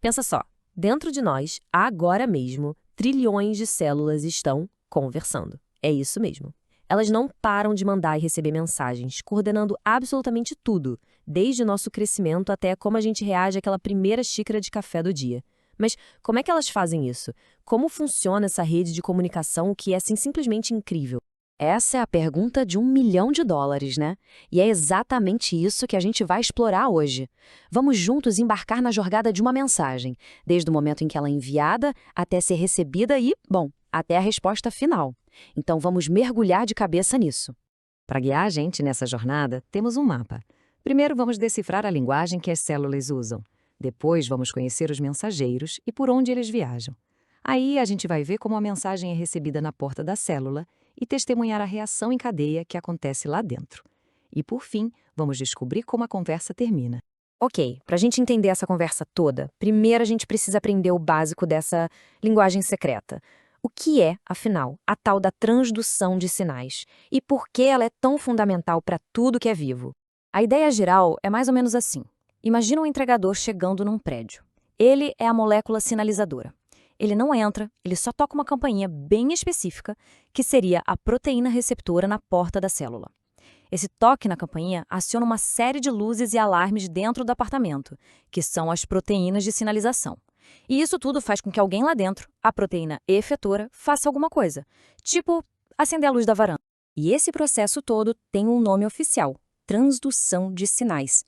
Pensa só, dentro de nós, agora mesmo, trilhões de células estão conversando. É isso mesmo. Elas não param de mandar e receber mensagens, coordenando absolutamente tudo, desde nosso crescimento até como a gente reage àquela primeira xícara de café do dia. Mas como é que elas fazem isso? Como funciona essa rede de comunicação que é assim, simplesmente incrível? Essa é a pergunta de US$ 1.000.000, né? E é exatamente isso que a gente vai explorar hoje. Vamos juntos embarcar na jornada de uma mensagem, desde o momento em que ela é enviada até ser recebida e, bom, até a resposta final. Então vamos mergulhar de cabeça nisso. Para guiar a gente nessa jornada, temos um mapa. Primeiro vamos decifrar a linguagem que as células usam. Depois vamos conhecer os mensageiros e por onde eles viajam. Aí a gente vai ver como a mensagem é recebida na porta da célula e testemunhar a reação em cadeia que acontece lá dentro. E, por fim, vamos descobrir como a conversa termina. Ok, para a gente entender essa conversa toda, primeiro a gente precisa aprender o básico dessa linguagem secreta. O que é, afinal, a tal da transdução de sinais? E por que ela é tão fundamental para tudo que é vivo? A ideia geral é mais ou menos assim. Imagina um entregador chegando num prédio. Ele é a molécula sinalizadora. Ele não entra, ele só toca uma campainha bem específica, que seria a proteína receptora na porta da célula. Esse toque na campainha aciona uma série de luzes e alarmes dentro do apartamento, que são as proteínas de sinalização. E isso tudo faz com que alguém lá dentro, a proteína efetora, faça alguma coisa, tipo acender a luz da varanda. E esse processo todo tem um nome oficial: transdução de sinais.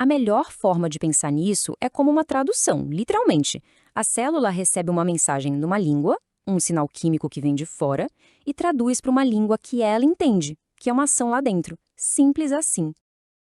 A melhor forma de pensar nisso é como uma tradução, literalmente. A célula recebe uma mensagem numa língua, um sinal químico que vem de fora, e traduz para uma língua que ela entende, que é uma ação lá dentro. Simples assim.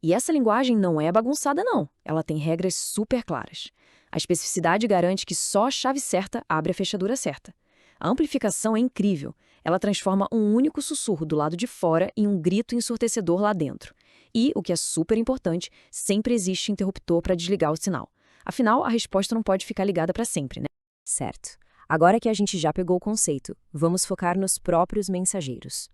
E essa linguagem não é bagunçada, não. Ela tem regras super claras. A especificidade garante que só a chave certa abre a fechadura certa. A amplificação é incrível. Ela transforma um único sussurro do lado de fora em um grito ensurdecedor lá dentro. E, o que é super importante, sempre existe interruptor para desligar o sinal. Afinal, a resposta não pode ficar ligada para sempre, né? Certo. Agora que a gente já pegou o conceito, vamos focar nos próprios mensageiros.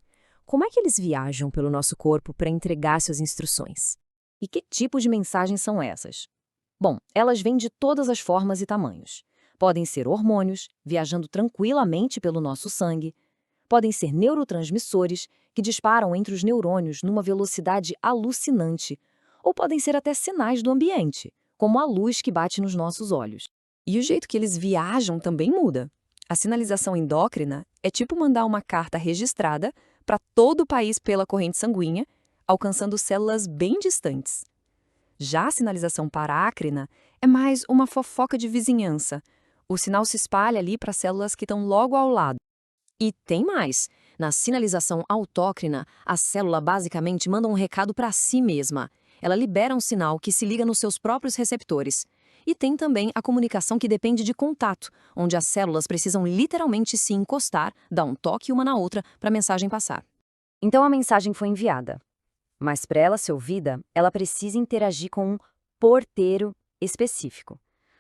Como é que eles viajam pelo nosso corpo para entregar suas instruções? E que tipo de mensagens são essas? Bom, elas vêm de todas as formas e tamanhos. Podem ser hormônios, viajando tranquilamente pelo nosso sangue. Podem ser neurotransmissores, que disparam entre os neurônios numa velocidade alucinante. Ou podem ser até sinais do ambiente, como a luz que bate nos nossos olhos. E o jeito que eles viajam também muda. A sinalização endócrina é tipo mandar uma carta registrada para todo o país pela corrente sanguínea, alcançando células bem distantes. Já a sinalização parácrina é mais uma fofoca de vizinhança. O sinal se espalha ali para células que estão logo ao lado. E tem mais. Na sinalização autócrina, a célula basicamente manda um recado para si mesma. Ela libera um sinal que se liga nos seus próprios receptores. E tem também a comunicação que depende de contato, onde as células precisam literalmente se encostar, dar um toque uma na outra para a mensagem passar. Então a mensagem foi enviada. Mas para ela ser ouvida, ela precisa interagir com um porteiro específico.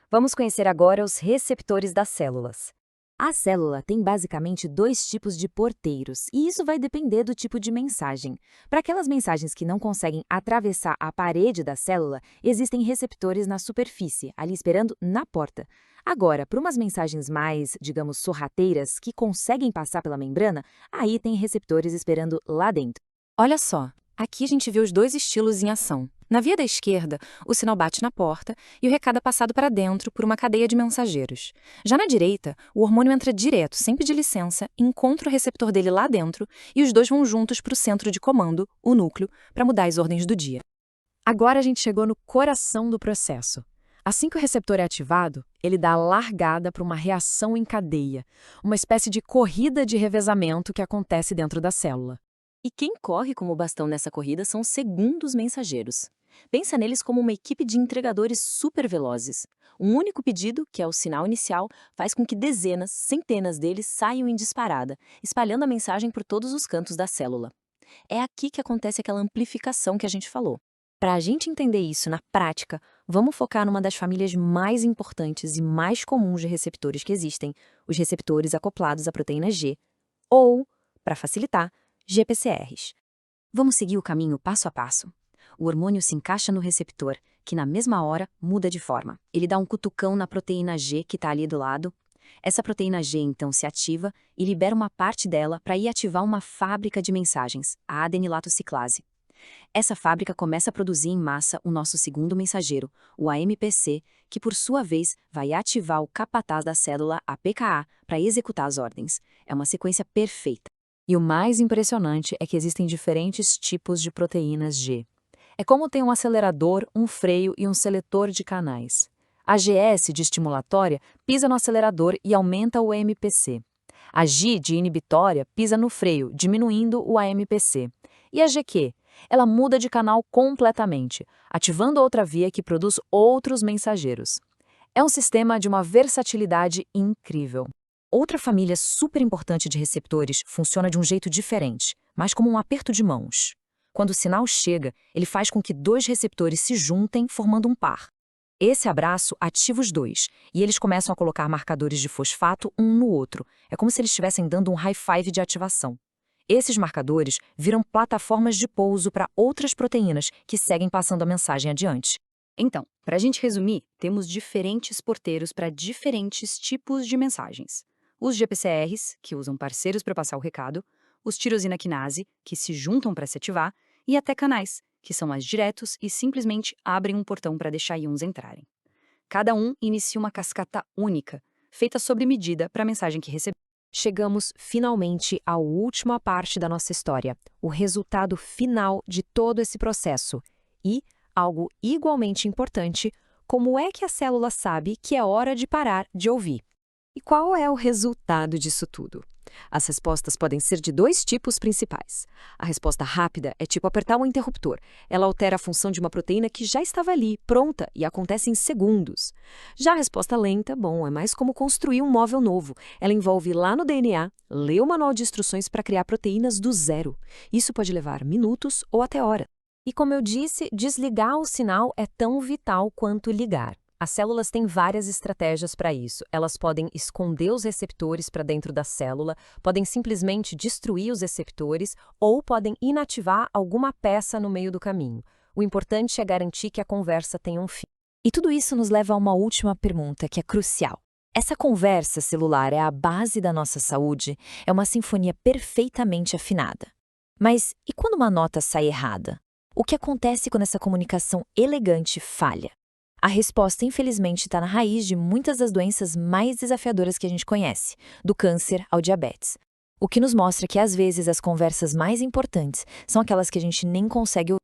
Vamos conhecer agora os receptores das células. A célula tem basicamente dois tipos de porteiros, e isso vai depender do tipo de mensagem. Para aquelas mensagens que não conseguem atravessar a parede da célula, existem receptores na superfície, ali esperando na porta. Agora, para umas mensagens mais, digamos, sorrateiras, que conseguem passar pela membrana, aí tem receptores esperando lá dentro. Olha só, aqui a gente vê os dois estilos em ação. Na via da esquerda, o sinal bate na porta e o recado é passado para dentro por uma cadeia de mensageiros. Já na direita, o hormônio entra direto, sem pedir licença, encontra o receptor dele lá dentro e os dois vão juntos para o centro de comando, o núcleo, para mudar as ordens do dia. Agora a gente chegou no coração do processo. Assim que o receptor é ativado, ele dá a largada para uma reação em cadeia, uma espécie de corrida de revezamento que acontece dentro da célula. E quem corre como bastão nessa corrida são os segundos mensageiros. Pensa neles como uma equipe de entregadores super velozes. Um único pedido, que é o sinal inicial, faz com que dezenas, centenas deles saiam em disparada, espalhando a mensagem por todos os cantos da célula. É aqui que acontece aquela amplificação que a gente falou. Para a gente entender isso na prática, vamos focar numa das famílias mais importantes e mais comuns de receptores que existem, os receptores acoplados à proteína G, ou, para facilitar, GPCRs. Vamos seguir o caminho passo a passo. O hormônio se encaixa no receptor, que na mesma hora muda de forma. Ele dá um cutucão na proteína G que está ali do lado. Essa proteína G então se ativa e libera uma parte dela para ir ativar uma fábrica de mensagens, a adenilatociclase. Essa fábrica começa a produzir em massa o nosso segundo mensageiro, o AMPC, que por sua vez vai ativar o capataz da célula, a PKA, para executar as ordens. É uma sequência perfeita. E o mais impressionante é que existem diferentes tipos de proteínas G. É como ter um acelerador, um freio e um seletor de canais. A GS de estimulatória pisa no acelerador e aumenta o AMPC. A G de inibitória pisa no freio, diminuindo o AMPC. E a GQ? Ela muda de canal completamente, ativando outra via que produz outros mensageiros. É um sistema de uma versatilidade incrível. Outra família super importante de receptores funciona de um jeito diferente, mas como um aperto de mãos. Quando o sinal chega, ele faz com que dois receptores se juntem formando um par. Esse abraço ativa os dois, e eles começam a colocar marcadores de fosfato um no outro. É como se eles estivessem dando um high five de ativação. Esses marcadores viram plataformas de pouso para outras proteínas que seguem passando a mensagem adiante. Então, para a gente resumir, temos diferentes porteiros para diferentes tipos de mensagens. Os GPCRs, que usam parceiros para passar o recado, os tirosina quinase, que se juntam para se ativar, e até canais, que são mais diretos e simplesmente abrem um portão para deixar íons entrarem. Cada um inicia uma cascata única, feita sob medida para a mensagem que recebeu. Chegamos finalmente à última parte da nossa história, o resultado final de todo esse processo. E, algo igualmente importante, como é que a célula sabe que é hora de parar de ouvir? E qual é o resultado disso tudo? As respostas podem ser de dois tipos principais. A resposta rápida é tipo apertar um interruptor. Ela altera a função de uma proteína que já estava ali, pronta, e acontece em segundos. Já a resposta lenta, bom, é mais como construir um móvel novo. Ela envolve lá no DNA, ler o manual de instruções para criar proteínas do zero. Isso pode levar minutos ou até horas. E como eu disse, desligar o sinal é tão vital quanto ligar. As células têm várias estratégias para isso. Elas podem esconder os receptores para dentro da célula, podem simplesmente destruir os receptores ou podem inativar alguma peça no meio do caminho. O importante é garantir que a conversa tenha um fim. E tudo isso nos leva a uma última pergunta que é crucial. Essa conversa celular é a base da nossa saúde? É uma sinfonia perfeitamente afinada. Mas e quando uma nota sai errada? O que acontece quando essa comunicação elegante falha? A resposta, infelizmente, está na raiz de muitas das doenças mais desafiadoras que a gente conhece, do câncer ao diabetes. O que nos mostra que, às vezes, as conversas mais importantes são aquelas que a gente nem consegue ouvir.